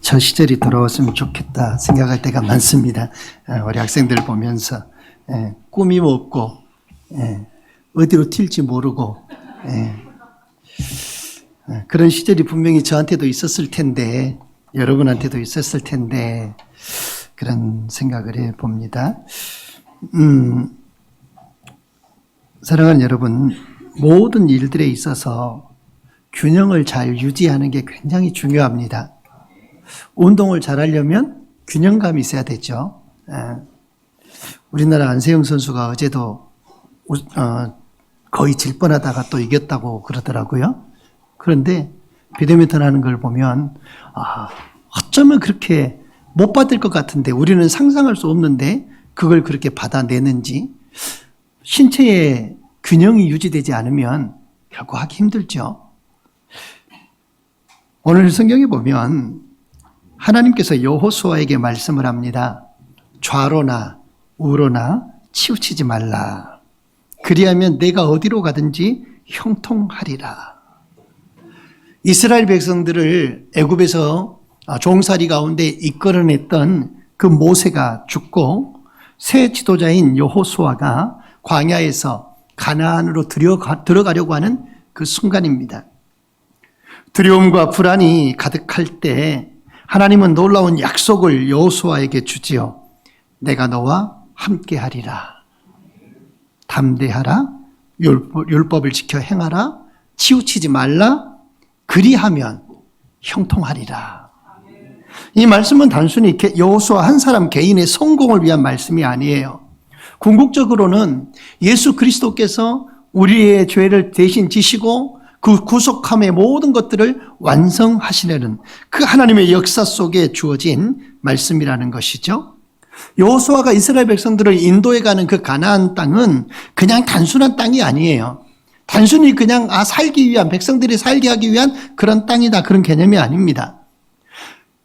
저 시절이 돌아왔으면 좋겠다 생각할 때가 많습니다. 우리 학생들 보면서 꿈이 없고 어디로 튈지 모르고 그런 시절이 분명히 저한테도 있었을 텐데 여러분한테도 있었을 텐데 그런 생각을 해봅니다. 사랑하는 여러분, 모든 일들에 있어서 균형을 잘 유지하는 게 굉장히 중요합니다. 운동을 잘하려면 균형감이 있어야 되죠. 우리나라 안세영 선수가 어제도 거의 질 뻔하다가 또 이겼다고 그러더라고요. 그런데 배드민턴 하는 걸 보면 어쩌면 그렇게 못 받을 것 같은데 우리는 상상할 수 없는데 그걸 그렇게 받아내는지, 신체의 균형이 유지되지 않으면 결코 하기 힘들죠. 오늘 성경에 보면 하나님께서 여호수아에게 말씀을 합니다. 좌로나 우로나 치우치지 말라. 그리하면 내가 어디로 가든지 형통하리라. 이스라엘 백성들을 애굽에서 종살이 가운데 이끌어냈던 그 모세가 죽고 새 지도자인 여호수아가 광야에서 가나안으로 들어가려고 하는 그 순간입니다. 두려움과 불안이 가득할 때 하나님은 놀라운 약속을 여호수아에게 주지요. 내가 너와 함께하리라. 담대하라. 율법을 지켜 행하라. 치우치지 말라. 그리하면 형통하리라. 이 말씀은 단순히 여호수아 한 사람 개인의 성공을 위한 말씀이 아니에요. 궁극적으로는 예수 그리스도께서 우리의 죄를 대신 지시고 그 구속함의 모든 것들을 완성하시려는 그 하나님의 역사 속에 주어진 말씀이라는 것이죠. 여호수아가 이스라엘 백성들을 인도해가는 그 가나안 땅은 그냥 단순한 땅이 아니에요. 단순히 그냥 살기 위한, 백성들이 살게 하기 위한 그런 땅이다, 그런 개념이 아닙니다.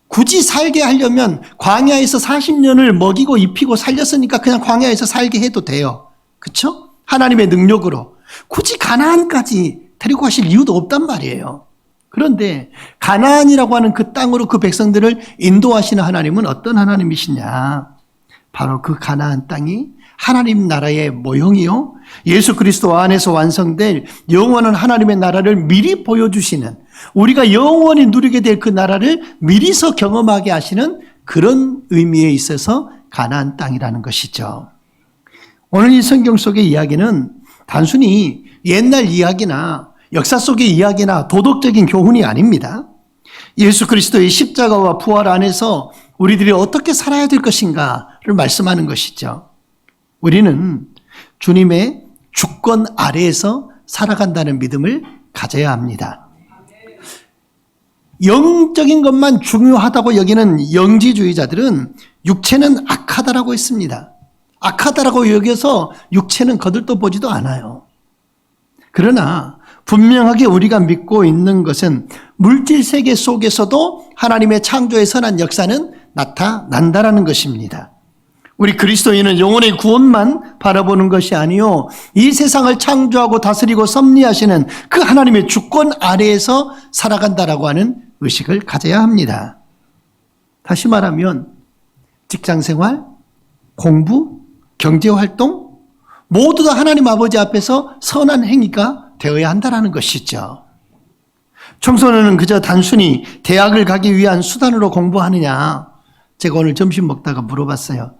굳이 살게 하려면 광야에서 40년을 먹이고 입히고 살렸으니까 그냥 광야에서 살게 해도 돼요. 그렇죠? 하나님의 능력으로. 굳이 가나안까지 데리고 가실 이유도 없단 말이에요. 그런데 가나안이라고 하는 그 땅으로 그 백성들을 인도하시는 하나님은 어떤 하나님이시냐? 바로 그 가나안 땅이 하나님 나라의 모형이요, 예수 그리스도 안에서 완성될 영원한 하나님의 나라를 미리 보여주시는, 우리가 영원히 누리게 될 그 나라를 미리서 경험하게 하시는 그런 의미에 있어서 가나안 땅이라는 것이죠. 오늘 이 성경 속의 이야기는 단순히 옛날 이야기나 역사 속의 이야기나 도덕적인 교훈이 아닙니다. 예수 그리스도의 십자가와 부활 안에서 우리들이 어떻게 살아야 될 것인가를 말씀하는 것이죠. 우리는 주님의 주권 아래에서 살아간다는 믿음을 가져야 합니다. 영적인 것만 중요하다고 여기는 영지주의자들은 육체는 악하다라고 했습니다. 악하다라고 여겨서 육체는 거들떠 보지도 않아요. 그러나 분명하게 우리가 믿고 있는 것은 물질 세계 속에서도 하나님의 창조의 선한 역사는 나타난다라는 것입니다. 우리 그리스도인은 영혼의 구원만 바라보는 것이 아니요, 이 세상을 창조하고 다스리고 섭리하시는 그 하나님의 주권 아래에서 살아간다라고 하는 의식을 가져야 합니다. 다시 말하면 직장생활, 공부, 경제활동 모두 다 하나님 아버지 앞에서 선한 행위가 되어야 한다는 것이죠. 청소년은 그저 단순히 대학을 가기 위한 수단으로 공부하느냐? 제가 오늘 점심 먹다가 물어봤어요.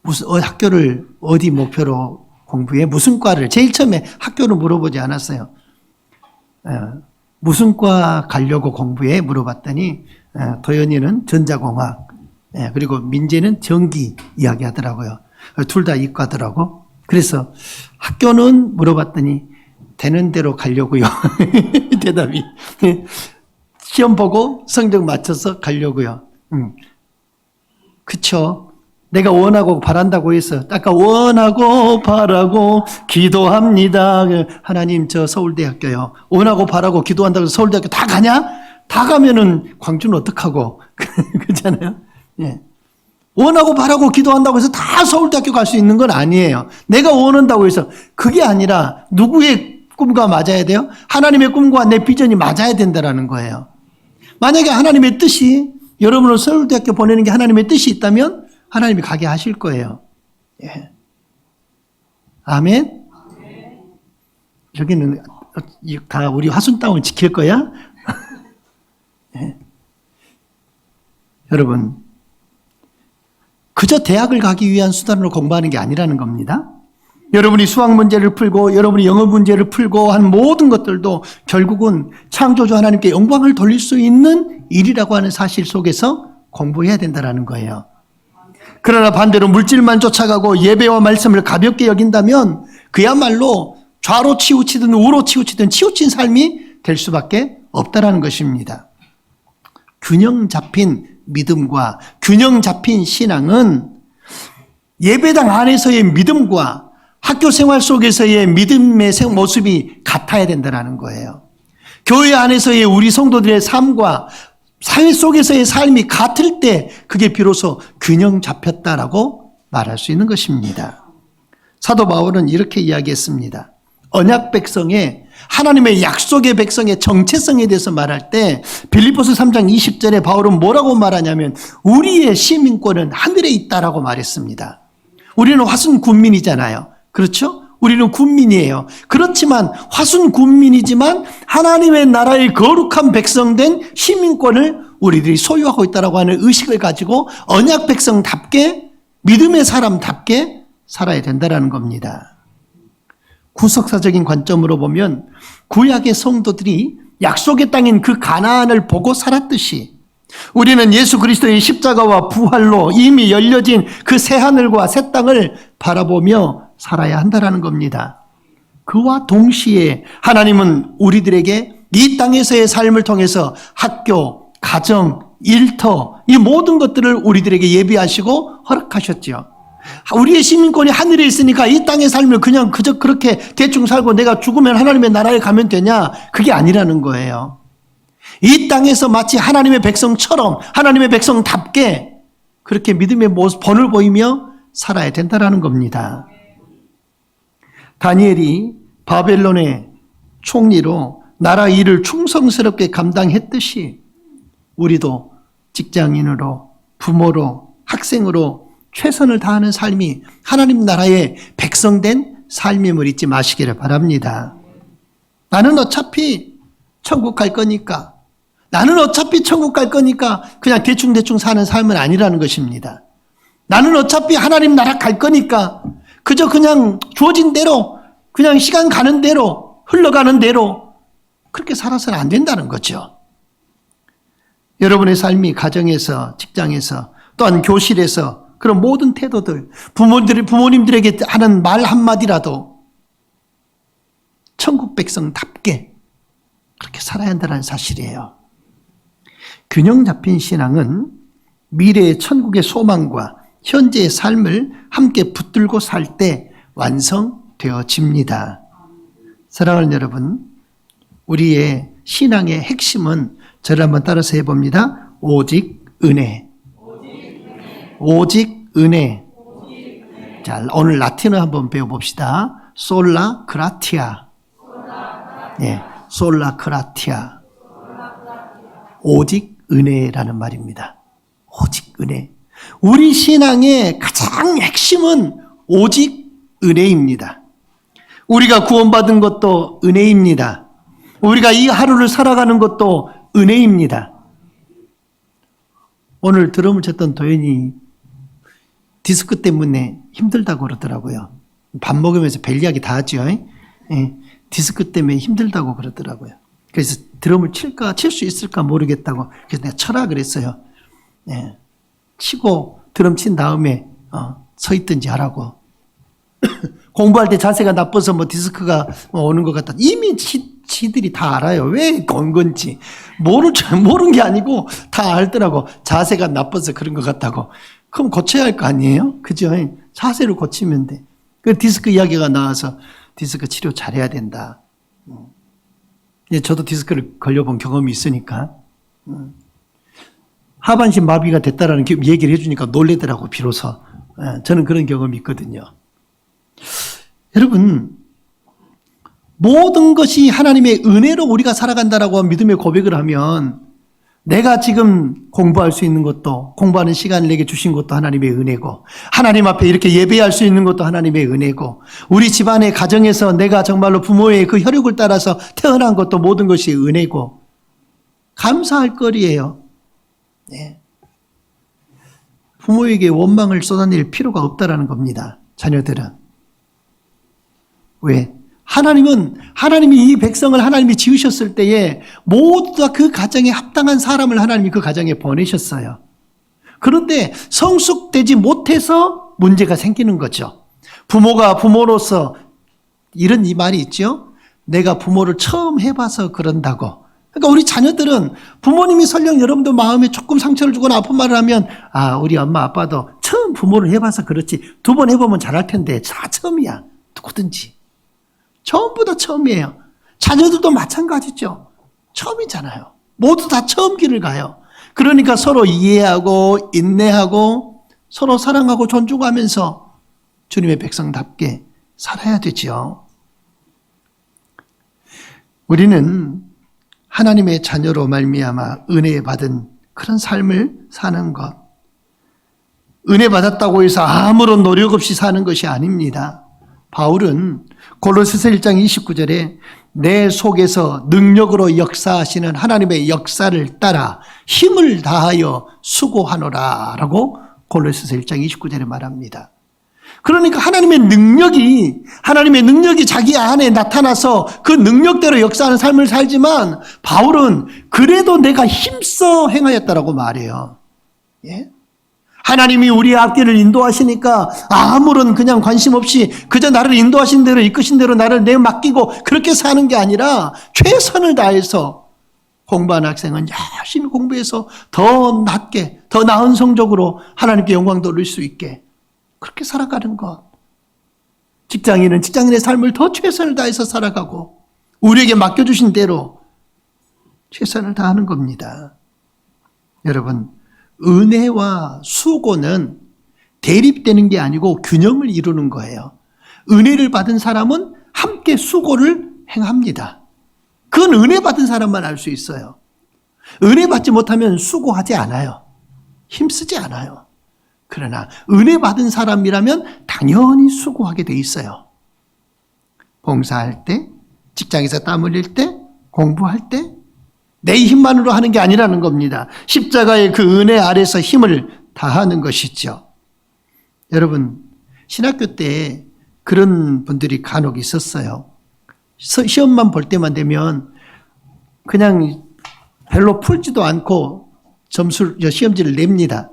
학교를 어디 목표로 공부해? 무슨 과를? 제일 처음에 학교를 물어보지 않았어요. 무슨 과 가려고 공부해? 물어봤더니 도연이는 전자공학, 그리고 민재는 전기 이야기하더라고요. 둘 다 이과더라고. 그래서 학교는 물어봤더니 되는 대로 가려고요. 대답이. 시험 보고 성적 맞춰서 가려고요. 그쵸? 내가 원하고 바란다고 해서 아까 원하고 바라고 기도합니다. 하나님 저 서울대학교요. 원하고 바라고 기도한다고 해서 서울대학교 다 가냐? 다 가면은 광주는 어떡하고. 그렇잖아요. 예. 원하고 바라고 기도한다고 해서 다 서울대학교 갈 수 있는 건 아니에요. 내가 원한다고 해서. 그게 아니라 누구의 꿈과 맞아야 돼요? 하나님의 꿈과 내 비전이 맞아야 된다는 거예요. 만약에 하나님의 뜻이 여러분을 서울대학교 보내는 게 하나님의 뜻이 있다면 하나님이 가게 하실 거예요. 예. 아멘? 여기는 다 우리 화순 땅을 지킬 거야? 예. 여러분, 그저 대학을 가기 위한 수단으로 공부하는 게 아니라는 겁니다. 여러분이 수학 문제를 풀고 여러분이 영어 문제를 풀고 한 모든 것들도 결국은 창조주 하나님께 영광을 돌릴 수 있는 일이라고 하는 사실 속에서 공부해야 된다는 거예요. 그러나 반대로 물질만 쫓아가고 예배와 말씀을 가볍게 여긴다면 그야말로 좌로 치우치든 우로 치우치든 치우친 삶이 될 수밖에 없다는 것입니다. 균형 잡힌 믿음과 균형 잡힌 신앙은 예배당 안에서의 믿음과 학교 생활 속에서의 믿음의 모습이 같아야 된다는 거예요. 교회 안에서의 우리 성도들의 삶과 사회 속에서의 삶이 같을 때 그게 비로소 균형 잡혔다라고 말할 수 있는 것입니다. 사도 바울은 이렇게 이야기했습니다. 언약 백성의 하나님의 약속의 백성의 정체성에 대해서 말할 때 빌립보서 3장 20절에 바울은 뭐라고 말하냐면 우리의 시민권은 하늘에 있다라고 말했습니다. 우리는 화순 군민이잖아요. 그렇죠? 우리는 군민이에요. 그렇지만 화순 군민이지만 하나님의 나라의 거룩한 백성된 시민권을 우리들이 소유하고 있다라고 하는 의식을 가지고 언약 백성답게 믿음의 사람답게 살아야 된다는 겁니다. 구속사적인 관점으로 보면 구약의 성도들이 약속의 땅인 그 가나안을 보고 살았듯이 우리는 예수 그리스도의 십자가와 부활로 이미 열려진 그 새하늘과 새 땅을 바라보며 살아야 한다는 겁니다. 그와 동시에 하나님은 우리들에게 이 땅에서의 삶을 통해서 학교, 가정, 일터 이 모든 것들을 우리들에게 예비하시고 허락하셨죠. 우리의 시민권이 하늘에 있으니까 이 땅의 삶을 그냥 그저 그렇게 대충 살고 내가 죽으면 하나님의 나라에 가면 되냐? 그게 아니라는 거예요. 이 땅에서 마치 하나님의 백성처럼 하나님의 백성답게 그렇게 믿음의 모습, 본을 보이며 살아야 된다는 겁니다. 다니엘이 바벨론의 총리로 나라 일을 충성스럽게 감당했듯이 우리도 직장인으로, 부모로, 학생으로 최선을 다하는 삶이 하나님 나라의 백성된 삶임을 잊지 마시기를 바랍니다. 나는 어차피 천국 갈 거니까, 나는 어차피 천국 갈 거니까 그냥 대충대충 사는 삶은 아니라는 것입니다. 나는 어차피 하나님 나라 갈 거니까 그저 그냥 주어진 대로 그냥 시간 가는 대로 흘러가는 대로 그렇게 살아서는 안 된다는 거죠. 여러분의 삶이 가정에서 직장에서 또한 교실에서 그런 모든 태도들 부모님들에게 하는 말 한마디라도 천국 백성답게 그렇게 살아야 한다는 사실이에요. 균형 잡힌 신앙은 미래의 천국의 소망과 현재의 삶을 함께 붙들고 살 때 완성되어집니다. 사랑하는 여러분, 우리의 신앙의 핵심은 저를 한번 따라서 해봅니다. 오직 은혜. 오직 은혜. 자, 오늘 라틴어 한번 배워봅시다. 솔라 그라티아. 네, 솔라 그라티아. 오직 은혜라는 말입니다. 오직 은혜. 우리 신앙의 가장 핵심은 오직 은혜입니다. 우리가 구원받은 것도 은혜입니다. 우리가 이 하루를 살아가는 것도 은혜입니다. 오늘 드럼을 쳤던 도현이 디스크 때문에 힘들다고 그러더라고요. 밥 먹으면서 별 이야기 다 하죠. 예, 디스크 때문에 힘들다고 그러더라고요. 그래서 드럼을 칠 수 있을까 모르겠다고. 그래서 내가 쳐라 그랬어요. 예, 치고 드럼 친 다음에 서 있든지 하라고. 공부할 때 자세가 나빠서 뭐 디스크가 오는 것 같다. 이미 지들이 다 알아요. 왜 온 건지. 모르는 게 아니고 다 알더라고. 자세가 나빠서 그런 것 같다고. 그럼 고쳐야 할 거 아니에요? 그죠? 자세를 고치면 돼. 그 디스크 이야기가 나와서 디스크 치료 잘해야 된다. 저도 디스크를 걸려본 경험이 있으니까. 하반신 마비가 됐다라는 얘기를 해주니까 놀래더라고, 비로소. 저는 그런 경험이 있거든요. 여러분, 모든 것이 하나님의 은혜로 우리가 살아간다라고 믿음의 고백을 하면 내가 지금 공부할 수 있는 것도, 공부하는 시간을 내게 주신 것도 하나님의 은혜고, 하나님 앞에 이렇게 예배할 수 있는 것도 하나님의 은혜고, 우리 집안의 가정에서 내가 정말로 부모의 그 혈육을 따라서 태어난 것도 모든 것이 은혜고, 감사할 거리예요. 네. 부모에게 원망을 쏟아낼 필요가 없다라는 겁니다. 자녀들은. 왜? 하나님이 이 백성을 하나님이 지으셨을 때에 모두 다 그 가정에 합당한 사람을 하나님이 그 가정에 보내셨어요. 그런데 성숙되지 못해서 문제가 생기는 거죠. 부모가 부모로서 이런 이 말이 있죠. 내가 부모를 처음 해봐서 그런다고. 그러니까 우리 자녀들은 부모님이 설령 여러분도 마음에 조금 상처를 주거나 아픈 말을 하면 우리 엄마 아빠도 처음 부모를 해봐서 그렇지 2번 해보면 잘할 텐데 다 처음이야. 누구든지. 전부 다 처음이에요. 자녀들도 마찬가지죠. 처음이잖아요. 모두 다 처음 길을 가요. 그러니까 서로 이해하고 인내하고 서로 사랑하고 존중하면서 주님의 백성답게 살아야 되죠. 우리는 하나님의 자녀로 말미암아 은혜 받은 그런 삶을 사는 것. 은혜 받았다고 해서 아무런 노력 없이 사는 것이 아닙니다. 바울은 골로새서 1장 29절에 내 속에서 능력으로 역사하시는 하나님의 역사를 따라 힘을 다하여 수고하노라 라고 골로새서 1장 29절에 말합니다. 그러니까 하나님의 능력이 자기 안에 나타나서 그 능력대로 역사하는 삶을 살지만 바울은 그래도 내가 힘써 행하였다라고 말해요. 예? 하나님이 우리의 앞길을 인도하시니까 아무런 그냥 관심 없이 그저 나를 인도하신 대로 이끄신 대로 나를 맡기고 그렇게 사는 게 아니라 최선을 다해서 공부하는 학생은 열심히 공부해서 더 낫게, 더 나은 성적으로 하나님께 영광 돌릴 수 있게 그렇게 살아가는 것. 직장인은 직장인의 삶을 더 최선을 다해서 살아가고 우리에게 맡겨주신 대로 최선을 다하는 겁니다. 여러분, 은혜와 수고는 대립되는 게 아니고 균형을 이루는 거예요. 은혜를 받은 사람은 함께 수고를 행합니다. 그건 은혜 받은 사람만 알 수 있어요. 은혜 받지 못하면 수고하지 않아요. 힘쓰지 않아요. 그러나 은혜 받은 사람이라면 당연히 수고하게 돼 있어요. 봉사할 때, 직장에서 땀 흘릴 때, 공부할 때, 내 힘만으로 하는 게 아니라는 겁니다. 십자가의 그 은혜 아래서 힘을 다하는 것이죠. 여러분, 신학교 때 그런 분들이 간혹 있었어요. 시험만 볼 때만 되면 그냥 별로 풀지도 않고 시험지를 냅니다.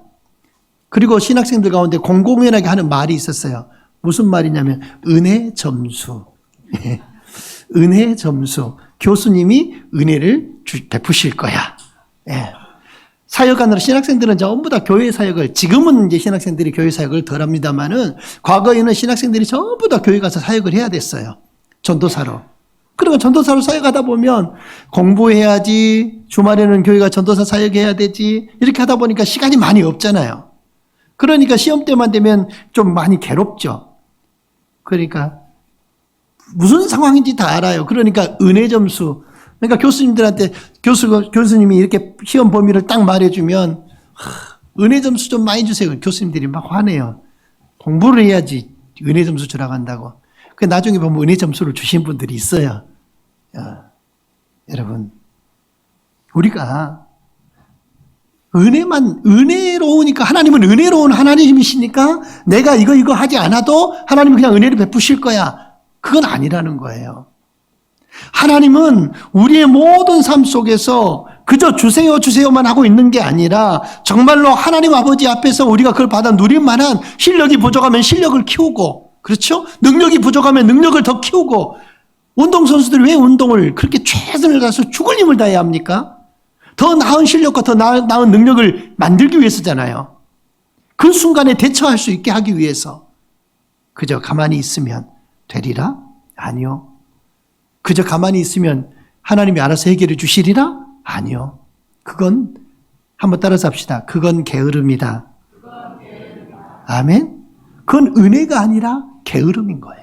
그리고 신학생들 가운데 공공연하게 하는 말이 있었어요. 무슨 말이냐면 은혜 점수. 은혜 점수. 교수님이 은혜를 베푸실 거야. 예. 사역하느라 신학생들은 전부 다 교회 사역을, 지금은 이제 신학생들이 교회 사역을 덜 합니다만은 과거에는 신학생들이 전부 다 교회 가서 사역을 해야 됐어요. 전도사로. 그리고 전도사로 사역하다 보면 공부해야지, 주말에는 교회가 전도사 사역해야 되지, 이렇게 하다 보니까 시간이 많이 없잖아요. 그러니까 시험 때만 되면 좀 많이 괴롭죠. 그러니까 무슨 상황인지 다 알아요. 그러니까 은혜 점수. 그러니까 교수님들한테 교수님이 이렇게 시험 범위를 딱 말해주면 은혜 점수 좀 많이 주세요. 교수님들이 막 화내요. 공부를 해야지 은혜 점수 주라고 한다고. 그 나중에 보면 은혜 점수를 주신 분들이 있어요. 여러분, 우리가 은혜로우니까, 하나님은 은혜로운 하나님이시니까 내가 이거 하지 않아도 하나님은 그냥 은혜를 베푸실 거야. 그건 아니라는 거예요. 하나님은 우리의 모든 삶 속에서 그저 주세요만 하고 있는 게 아니라 정말로 하나님 아버지 앞에서 우리가 그걸 받아 누릴 만한 실력이 부족하면 실력을 키우고, 그렇죠? 능력이 부족하면 능력을 더 키우고, 운동선수들이 왜 운동을 그렇게 최선을 다해서 죽을 힘을 다해야 합니까? 더 나은 실력과 더 나은 능력을 만들기 위해서잖아요. 그 순간에 대처할 수 있게 하기 위해서. 그저 가만히 있으면 되리라? 아니요. 그저 가만히 있으면 하나님이 알아서 해결해 주시리라? 아니요. 그건 한번 따라서 합시다. 그건 게으름이다. 아멘? 그건 은혜가 아니라 게으름인 거예요.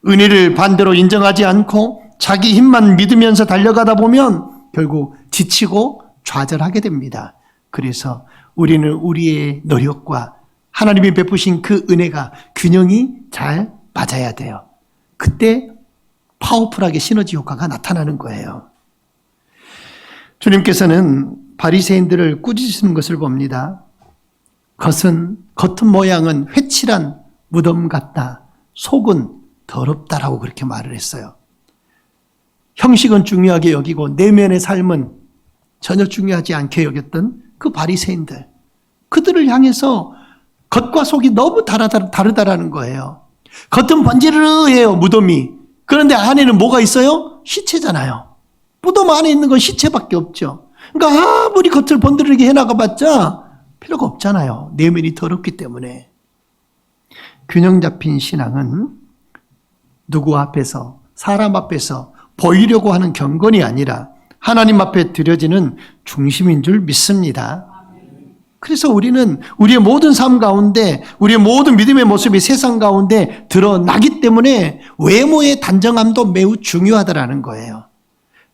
은혜를 반대로 인정하지 않고 자기 힘만 믿으면서 달려가다 보면 결국 지치고 좌절하게 됩니다. 그래서 우리는 우리의 노력과 하나님이 베푸신 그 은혜가 균형이 잘 맞아야 돼요. 그때 파워풀하게 시너지 효과가 나타나는 거예요. 주님께서는 바리새인들을 꾸짖으시는 것을 봅니다. 겉은 모양은 회칠한 무덤 같다. 속은 더럽다라고 그렇게 말을 했어요. 형식은 중요하게 여기고 내면의 삶은 전혀 중요하지 않게 여겼던 그 바리새인들. 그들을 향해서 겉과 속이 너무 다르다라는 거예요. 겉은 번지르르해요, 무덤이. 그런데 안에는 뭐가 있어요? 시체잖아요. 무덤 안에 있는 건 시체밖에 없죠. 그러니까 아무리 겉을 번지르르게 해나가봤자 필요가 없잖아요. 내면이 더럽기 때문에. 균형 잡힌 신앙은 누구 앞에서, 사람 앞에서 보이려고 하는 경건이 아니라 하나님 앞에 드려지는 중심인 줄 믿습니다. 그래서 우리는 우리의 모든 삶 가운데, 우리의 모든 믿음의 모습이 세상 가운데 드러나기 때문에 외모의 단정함도 매우 중요하다라는 거예요.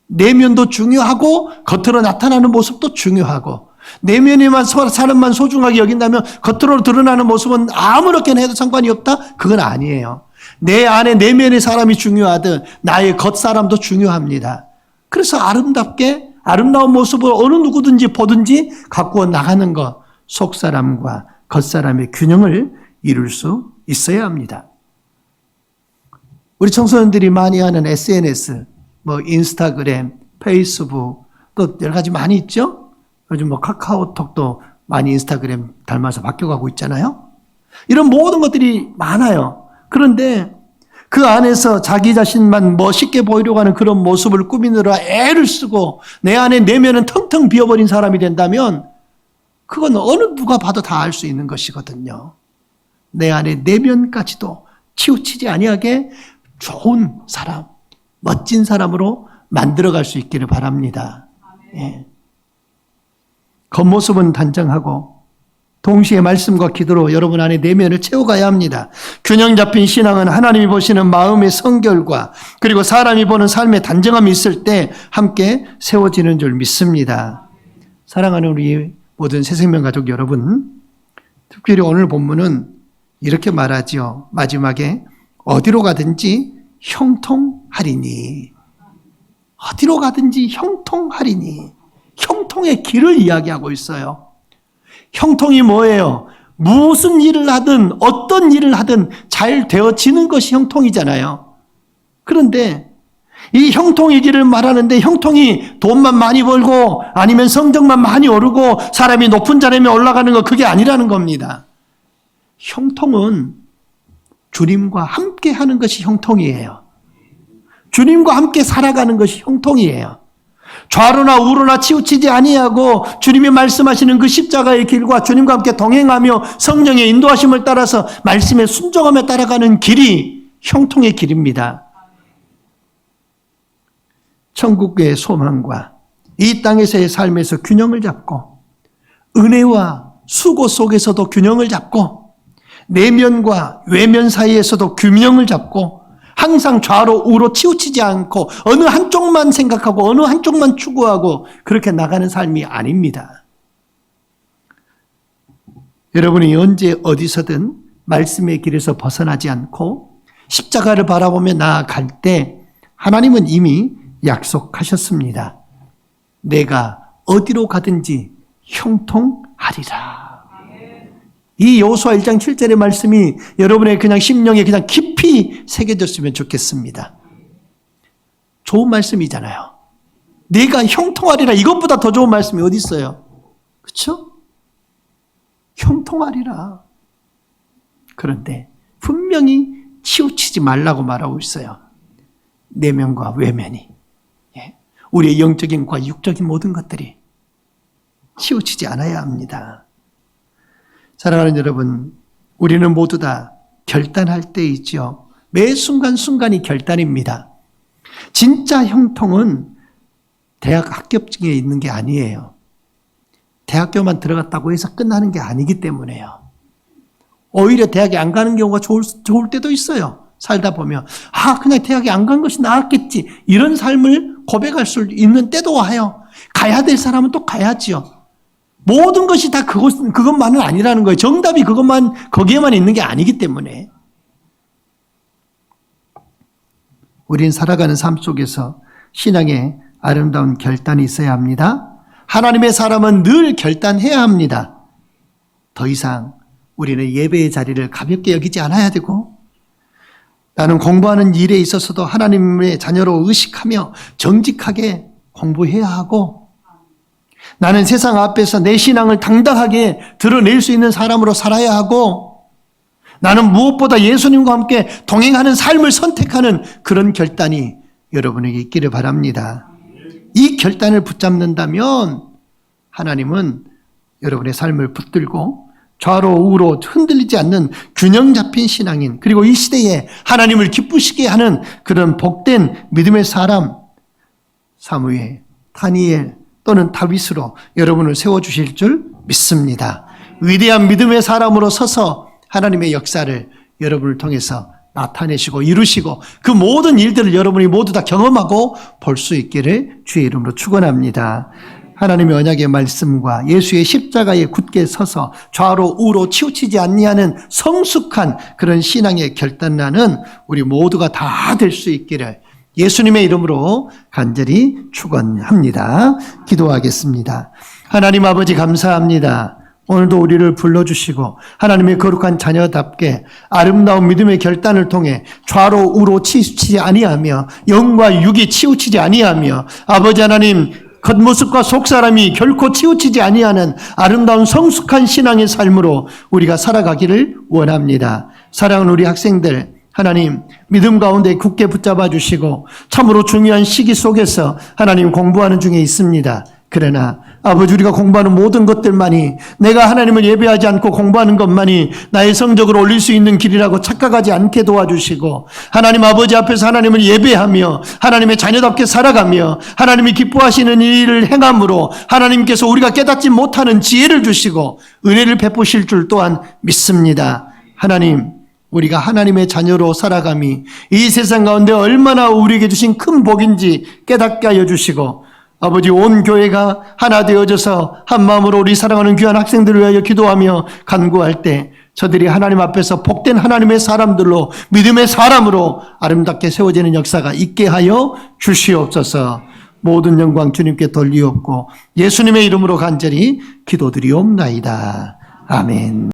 내면도 중요하고 겉으로 나타나는 모습도 중요하고, 내면에만 사람만 소중하게 여긴다면 겉으로 드러나는 모습은 아무렇게나 해도 상관이 없다? 그건 아니에요. 내 안에 내면의 사람이 중요하듯 나의 겉사람도 중요합니다. 그래서 아름다운 모습을 어느 누구든지 보든지 갖고 나가는 것, 속사람과 겉사람의 균형을 이룰 수 있어야 합니다. 우리 청소년들이 많이 하는 SNS, 인스타그램, 페이스북, 또 여러 가지 많이 있죠? 요즘 카카오톡도 많이 인스타그램 닮아서 바뀌어가고 있잖아요? 이런 모든 것들이 많아요. 그런데 그 안에서 자기 자신만 멋있게 보이려고 하는 그런 모습을 꾸미느라 애를 쓰고 내 안에 내면은 텅텅 비어버린 사람이 된다면 그건 어느 누가 봐도 다 알 수 있는 것이거든요. 내 안에 내면까지도 치우치지 아니하게 좋은 사람, 멋진 사람으로 만들어갈 수 있기를 바랍니다. 예. 겉모습은 단정하고 동시에 말씀과 기도로 여러분 안에 내면을 채워가야 합니다. 균형 잡힌 신앙은 하나님이 보시는 마음의 성결과 그리고 사람이 보는 삶의 단정함이 있을 때 함께 세워지는 줄 믿습니다. 사랑하는 우리 모든 새생명 가족 여러분, 특별히 오늘 본문은 이렇게 말하지요. 마지막에 어디로 가든지 형통하리니. 어디로 가든지 형통하리니. 형통의 길을 이야기하고 있어요. 형통이 뭐예요? 무슨 일을 하든 어떤 일을 하든 잘 되어지는 것이 형통이잖아요. 그런데 이 형통의 길을 말하는데 형통이 돈만 많이 벌고 아니면 성적만 많이 오르고 사람이 높은 자리에 올라가는 거 그게 아니라는 겁니다. 형통은 주님과 함께 하는 것이 형통이에요. 주님과 함께 살아가는 것이 형통이에요. 좌로나 우로나 치우치지 아니하고 주님이 말씀하시는 그 십자가의 길과 주님과 함께 동행하며 성령의 인도하심을 따라서 말씀에 순종하며 따라가는 길이 형통의 길입니다. 천국의 소망과 이 땅에서의 삶에서 균형을 잡고 은혜와 수고 속에서도 균형을 잡고 내면과 외면 사이에서도 균형을 잡고 항상 좌로 우로 치우치지 않고 어느 한쪽만 생각하고 어느 한쪽만 추구하고 그렇게 나가는 삶이 아닙니다. 여러분이 언제 어디서든 말씀의 길에서 벗어나지 않고 십자가를 바라보며 나아갈 때 하나님은 이미 약속하셨습니다. 내가 어디로 가든지 형통하리라. 이 여호수아 1장 7절의 말씀이 여러분의 그냥 심령에 그냥 깊이 새겨졌으면 좋겠습니다. 좋은 말씀이잖아요. 내가 형통하리라. 이것보다 더 좋은 말씀이 어디 있어요? 그렇죠? 형통하리라. 그런데 분명히 치우치지 말라고 말하고 있어요. 내면과 외면이. 우리의 영적인과 육적인 모든 것들이 치우치지 않아야 합니다. 사랑하는 여러분, 우리는 모두 다 결단할 때 있죠. 매 순간순간이 결단입니다. 진짜 형통은 대학 합격증에 있는 게 아니에요. 대학교만 들어갔다고 해서 끝나는 게 아니기 때문에요. 오히려 대학에 안 가는 경우가 좋을 때도 있어요. 살다 보면 그냥 대학에 안 간 것이 나았겠지. 이런 삶을 고백할 수 있는 때도 와요. 가야 될 사람은 또 가야지요. 모든 것이 다 그것만은 아니라는 거예요. 정답이 거기에만 있는 게 아니기 때문에. 우린 살아가는 삶 속에서 신앙에 아름다운 결단이 있어야 합니다. 하나님의 사람은 늘 결단해야 합니다. 더 이상 우리는 예배의 자리를 가볍게 여기지 않아야 되고, 나는 공부하는 일에 있어서도 하나님의 자녀로 의식하며 정직하게 공부해야 하고, 나는 세상 앞에서 내 신앙을 당당하게 드러낼 수 있는 사람으로 살아야 하고, 나는 무엇보다 예수님과 함께 동행하는 삶을 선택하는 그런 결단이 여러분에게 있기를 바랍니다. 이 결단을 붙잡는다면 하나님은 여러분의 삶을 붙들고 좌로 우로 흔들리지 않는 균형 잡힌 신앙인, 그리고 이 시대에 하나님을 기쁘시게 하는 그런 복된 믿음의 사람, 사무엘, 다니엘 또는 다윗으로 여러분을 세워주실 줄 믿습니다. 위대한 믿음의 사람으로 서서 하나님의 역사를 여러분을 통해서 나타내시고 이루시고 그 모든 일들을 여러분이 모두 다 경험하고 볼 수 있기를 주의 이름으로 축원합니다. 하나님의 언약의 말씀과 예수의 십자가에 굳게 서서 좌로 우로 치우치지 아니하는 성숙한 그런 신앙의 결단하는 우리 모두가 다 될 수 있기를 예수님의 이름으로 간절히 축원합니다. 기도하겠습니다. 하나님 아버지 감사합니다. 오늘도 우리를 불러주시고 하나님의 거룩한 자녀답게 아름다운 믿음의 결단을 통해 좌로 우로 치우치지 아니하며 영과 육이 치우치지 아니하며 아버지 하나님 겉모습과 속사람이 결코 치우치지 아니하는 아름다운 성숙한 신앙의 삶으로 우리가 살아가기를 원합니다. 사랑하는 우리 학생들, 하나님 믿음 가운데 굳게 붙잡아 주시고 참으로 중요한 시기 속에서 하나님 공부하는 중에 있습니다. 그러나 아버지 우리가 공부하는 모든 것들만이 내가 하나님을 예배하지 않고 공부하는 것만이 나의 성적을 올릴 수 있는 길이라고 착각하지 않게 도와주시고 하나님 아버지 앞에서 하나님을 예배하며 하나님의 자녀답게 살아가며 하나님이 기뻐하시는 일을 행함으로 하나님께서 우리가 깨닫지 못하는 지혜를 주시고 은혜를 베푸실 줄 또한 믿습니다. 하나님 우리가 하나님의 자녀로 살아감이 이 세상 가운데 얼마나 우리에게 주신 큰 복인지 깨닫게 하여 주시고 아버지 온 교회가 하나 되어져서 한 마음으로 우리 사랑하는 귀한 학생들을 위하여 기도하며 간구할 때 저들이 하나님 앞에서 복된 하나님의 사람들로 믿음의 사람으로 아름답게 세워지는 역사가 있게 하여 주시옵소서. 모든 영광 주님께 돌리옵고 예수님의 이름으로 간절히 기도드리옵나이다. 아멘.